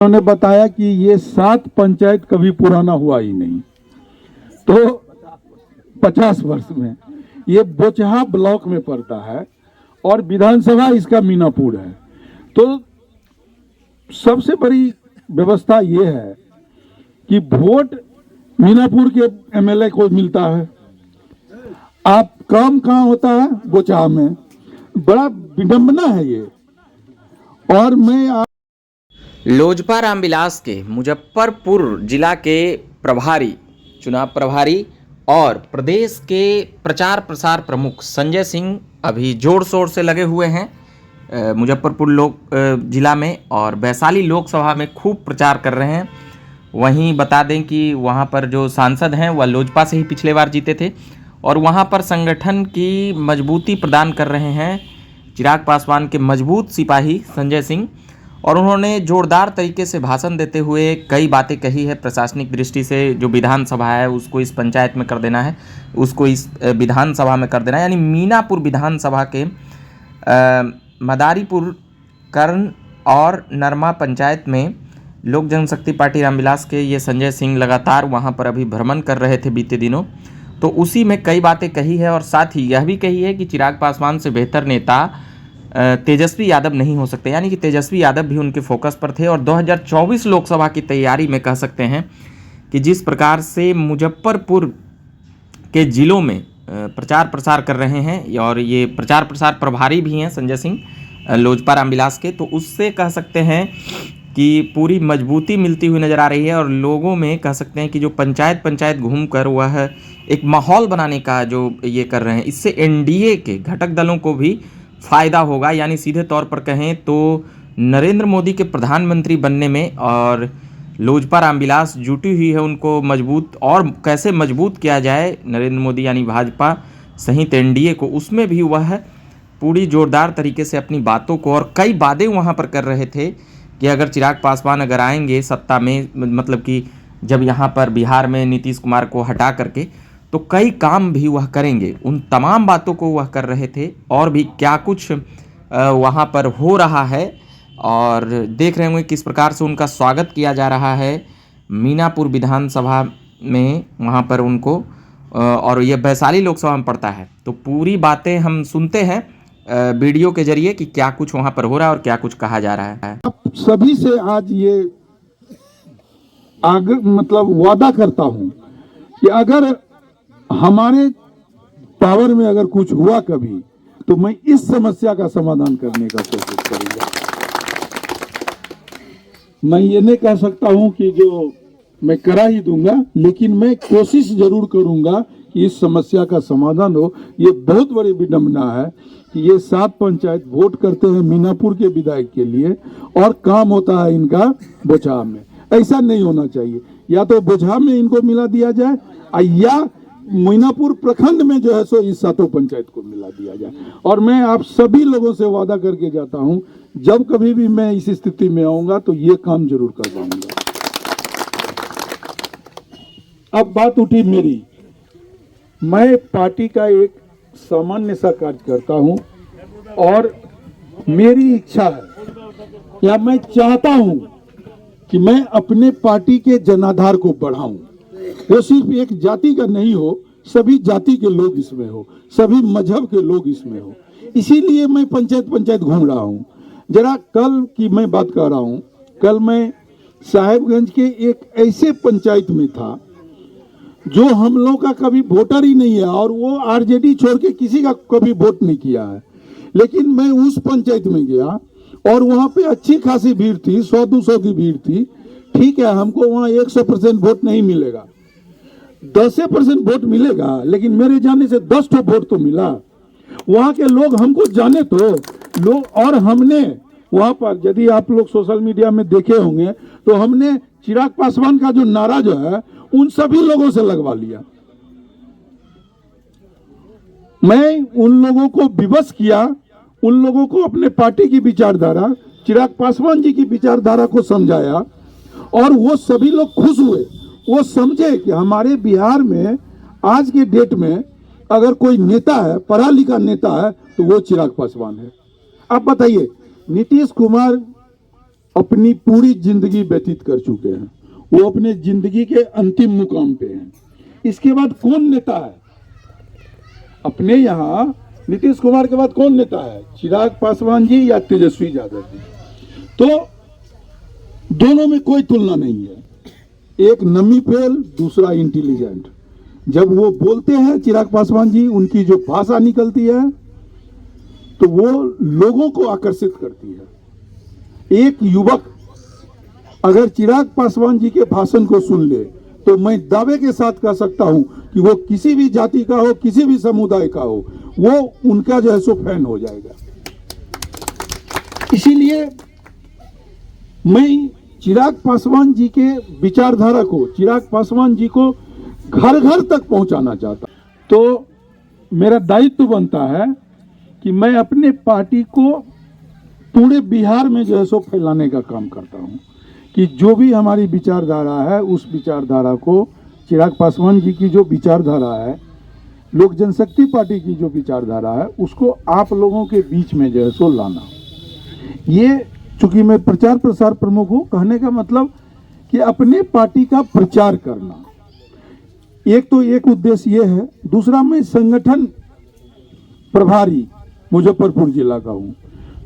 उन्होंने बताया कि ये 7 पंचायत कभी पुराना हुआ ही नहीं, तो 50 वर्ष में ये बोचहा ब्लॉक में पड़ता है और विधानसभा इसका मीनापुर है। तो सबसे बड़ी व्यवस्था ये है कि वोट मीनापुर के एमएलए को मिलता है। आप काम कहाँ होता है? बोचहा में। बड़ा विडंबना है ये। और मैं लोजपा रामविलास के मुजफ्फरपुर जिला के प्रभारी, चुनाव प्रभारी और प्रदेश के प्रचार प्रसार प्रमुख संजय सिंह अभी जोर शोर से लगे हुए हैं मुजफ्फरपुर जिला में और वैशाली लोकसभा में खूब प्रचार कर रहे हैं। वहीं बता दें कि वहां पर जो सांसद हैं वह लोजपा से ही पिछले बार जीते थे और वहां पर संगठन की मजबूती प्रदान कर रहे हैं चिराग पासवान के मजबूत सिपाही संजय सिंह। और उन्होंने जोरदार तरीके से भाषण देते हुए कई बातें कही है। प्रशासनिक दृष्टि से जो विधानसभा है उसको इस पंचायत में कर देना है, उसको इस विधानसभा में कर देना है, यानी मीनापुर विधानसभा के मदारीपुर, कर्ण और नरमा पंचायत में लोक जनशक्ति पार्टी रामविलास के ये संजय सिंह लगातार वहाँ पर अभी भ्रमण कर रहे थे बीते दिनों। तो उसी में कई बातें कही है और साथ ही यह भी कही है कि चिराग पासवान से बेहतर नेता तेजस्वी यादव नहीं हो सकते, यानी कि तेजस्वी यादव भी उनके फोकस पर थे। और 2024 लोकसभा की तैयारी में कह सकते हैं कि जिस प्रकार से मुजफ्फरपुर के जिलों में प्रचार प्रसार कर रहे हैं और ये प्रचार प्रसार प्रभारी भी हैं संजय सिंह लोजपा रामविलास के, तो उससे कह सकते हैं कि पूरी मजबूती मिलती हुई नज़र आ रही है। और लोगों में कह सकते हैं कि जो पंचायत पंचायत घूमकर वह एक माहौल बनाने का जो ये कर रहे हैं, इससे एनडीए के घटक दलों को भी फ़ायदा होगा। यानी सीधे तौर पर कहें तो नरेंद्र मोदी के प्रधानमंत्री बनने में और लोजपा रामविलास जुटी हुई है उनको मजबूत और कैसे मजबूत किया जाए नरेंद्र मोदी यानी भाजपा सहित एनडीए को, उसमें भी वह पूरी जोरदार तरीके से अपनी बातों को और कई वादे वहाँ पर कर रहे थे कि अगर चिराग पासवान अगर आएंगे सत्ता में, मतलब कि जब यहाँ पर बिहार में नीतीश कुमार को हटा करके, तो कई काम भी वह करेंगे। उन तमाम बातों को वह कर रहे थे और भी क्या कुछ वहाँ पर हो रहा है और देख रहे होंगे किस प्रकार से उनका स्वागत किया जा रहा है मीनापुर विधानसभा में वहाँ पर उनको। और यह वैशाली लोकसभा में पड़ता है। तो पूरी बातें हम सुनते हैं वीडियो के जरिए कि क्या कुछ वहाँ पर हो रहा है और क्या कुछ कहा जा रहा है। आप सभी से आज ये मतलब वादा करता हूँ कि अगर हमारे पावर में अगर कुछ हुआ कभी तो मैं इस समस्या का समाधान करने का कोशिश करूंगा। मैं ये नहीं कह सकता हूं कि जो मैं करा ही दूंगा, लेकिन मैं कोशिश जरूर करूंगा कि इस समस्या का समाधान हो। ये बहुत बड़ी विडंबना है कि ये 7 पंचायत वोट करते हैं मीनापुर के विधायक के लिए और काम होता है इनका बोचहा में। ऐसा नहीं होना चाहिए। या तो बोचहा में इनको मिला दिया जाए या मीनापुर प्रखंड में जो है सो इस 7 पंचायत को मिला दिया जाए। और मैं आप सभी लोगों से वादा करके जाता हूं, जब कभी भी मैं इस स्थिति में आऊंगा तो ये काम जरूर कर पाऊंगा। अब बात उठी मेरी, मैं पार्टी का एक सामान्य सा कार्यकर्ता हूं और मेरी इच्छा है या मैं चाहता हूं कि मैं अपने पार्टी के जनाधार को बढ़ाऊं। वो सिर्फ एक जाति का नहीं हो, सभी जाति के लोग इसमें हो, सभी मजहब के लोग इसमें हो। इसीलिए मैं पंचायत पंचायत घूम रहा हूँ। जरा कल की मैं बात कर रहा हूँ, कल मैं साहेबगंज के एक ऐसे पंचायत में था जो हम लोग का कभी वोटर ही नहीं है और वो आरजेडी छोड़ के किसी का कभी वोट नहीं किया है। लेकिन मैं उस पंचायत में गया और वहाँ पे अच्छी खासी भीड़ थी, 100-200 की भीड़ थी। ठीक है, हमको वहाँ 100% वोट नहीं मिलेगा, 10% वोट मिलेगा, लेकिन मेरे जाने से 10 वोट तो मिला। वहाँ के लोग हमको जाने तो लोग, और हमने वहाँ पर, यदि आप लोग सोशल मीडिया में देखे होंगे तो हमने चिराग पासवान का जो नारा जो है उन सभी लोगों से लगवा लिया। मैं उन लोगों को विवश किया, उन लोगों को अपने पार्टी की विचारधारा, चिराग पासवान जी की विचारधारा को समझाया और वो सभी लोग खुश हुए। वो समझे कि हमारे बिहार में आज के डेट में अगर कोई नेता है, पढ़ा लिखा नेता है, तो वो चिराग पासवान है। अब बताइए, नीतीश कुमार अपनी पूरी जिंदगी व्यतीत कर चुके हैं, वो अपने जिंदगी के अंतिम मुकाम पे हैं। इसके बाद कौन नेता है अपने यहाँ? नीतीश कुमार के बाद कौन नेता है? चिराग पासवान जी या तेजस्वी यादव जी? तो दोनों में कोई तुलना नहीं है। एक नमी फेल, दूसरा इंटेलिजेंट। जब वो बोलते हैं चिराग पासवान जी, उनकी जो भाषा निकलती है तो वो लोगों को आकर्षित करती है। एक युवक अगर चिराग पासवान जी के भाषण को सुन ले तो मैं दावे के साथ कह सकता हूं कि वो किसी भी जाति का हो, किसी भी समुदाय का हो, वो उनका जो है सो फैन हो जाएगा। इसीलिए मैं चिराग पासवान जी के विचारधारा को, चिराग पासवान जी को घर घर तक पहुंचाना चाहता। तो मेरा दायित्व बनता है कि मैं अपने पार्टी को पूरे बिहार में जो है सो फैलाने का काम करता हूं कि जो भी हमारी विचारधारा है उस विचारधारा को, चिराग पासवान जी की जो विचारधारा है, लोक जनशक्ति पार्टी की जो विचारधारा है, उसको आप लोगों के बीच में जो है सो लाना। ये चूंकि मैं प्रचार प्रसार प्रमुख हूं, कहने का मतलब कि अपने पार्टी का प्रचार करना। एक तो एक उद्देश्य ये है। दूसरा, मैं संगठन प्रभारी मुजफ्फरपुर जिला का हूं,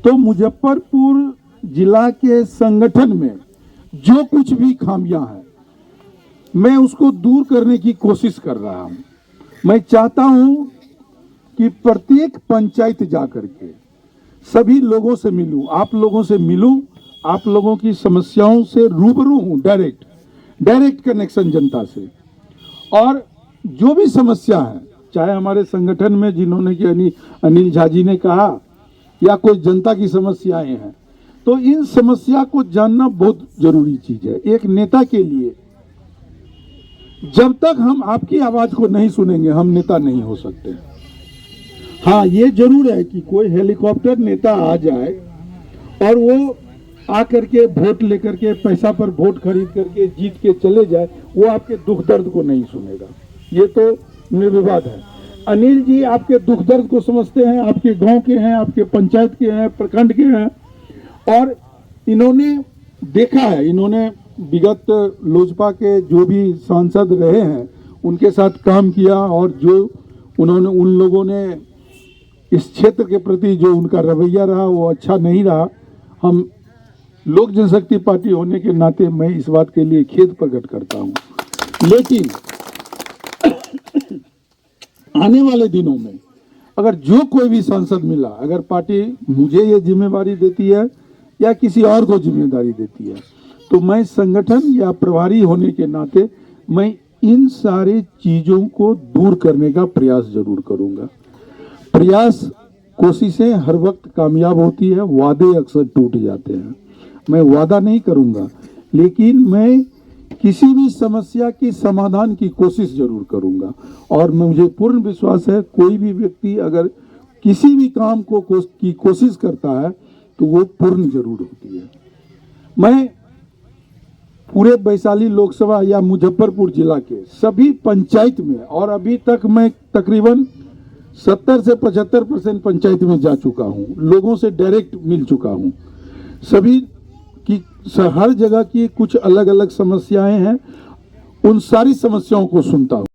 तो मुजफ्फरपुर जिला के संगठन में जो कुछ भी खामियां हैं मैं उसको दूर करने की कोशिश कर रहा हूं। मैं चाहता हूं कि प्रत्येक पंचायत जाकर के सभी लोगों से मिलूं, आप लोगों से मिलूं, आप लोगों की समस्याओं से रूबरू हूं, डायरेक्ट कनेक्शन जनता से। और जो भी समस्या है, चाहे हमारे संगठन में जिन्होंने कि अनिल झा जी ने कहा, या कोई जनता की समस्याएं हैं, तो इन समस्या को जानना बहुत जरूरी चीज है एक नेता के लिए। जब तक हम आपकी आवाज को नहीं सुनेंगे हम नेता नहीं हो सकते। हाँ, ये जरूर है कि कोई हेलीकॉप्टर नेता आ जाए और वो आकर के वोट लेकर के, पैसा पर वोट खरीद करके जीत के चले जाए, वो आपके दुख दर्द को नहीं सुनेगा। ये तो निर्विवाद है। अनिल जी आपके दुख दर्द को समझते हैं, आपके गांव के हैं, आपके पंचायत के हैं, प्रखंड के हैं, और इन्होंने देखा है, इन्होंने विगत लोजपा के जो भी सांसद रहे हैं उनके साथ काम किया, और जो उन्होंने उन लोगों ने इस क्षेत्र के प्रति जो उनका रवैया रहा वो अच्छा नहीं रहा। हम लोक जनशक्ति पार्टी होने के नाते मैं इस बात के लिए खेद प्रकट करता हूं। लेकिन आने वाले दिनों में अगर जो कोई भी सांसद मिला, अगर पार्टी मुझे ये जिम्मेदारी देती है या किसी और को जिम्मेदारी देती है, तो मैं संगठन या प्रभारी होने के नाते मैं इन सारी चीजों को दूर करने का प्रयास जरूर करूंगा। प्रयास, कोशिशें हर वक्त कामयाब होती है, वादे अक्सर टूट जाते हैं। मैं वादा नहीं करूंगा, लेकिन मैं किसी भी समस्या की समाधान की कोशिश जरूर करूंगा। और मुझे पूर्ण विश्वास है कोई भी व्यक्ति अगर किसी भी काम को की कोशिश करता है तो वो पूर्ण जरूर होती है। मैं पूरे वैशाली लोकसभा या मुजफ्फरपुर जिला के सभी पंचायत में, और अभी तक मैं तकरीबन 70 से 75% पंचायत में जा चुका हूं, लोगों से डायरेक्ट मिल चुका हूं। सभी की हर जगह की कुछ अलग अलग समस्याएं हैं, उन सारी समस्याओं को सुनता हूं।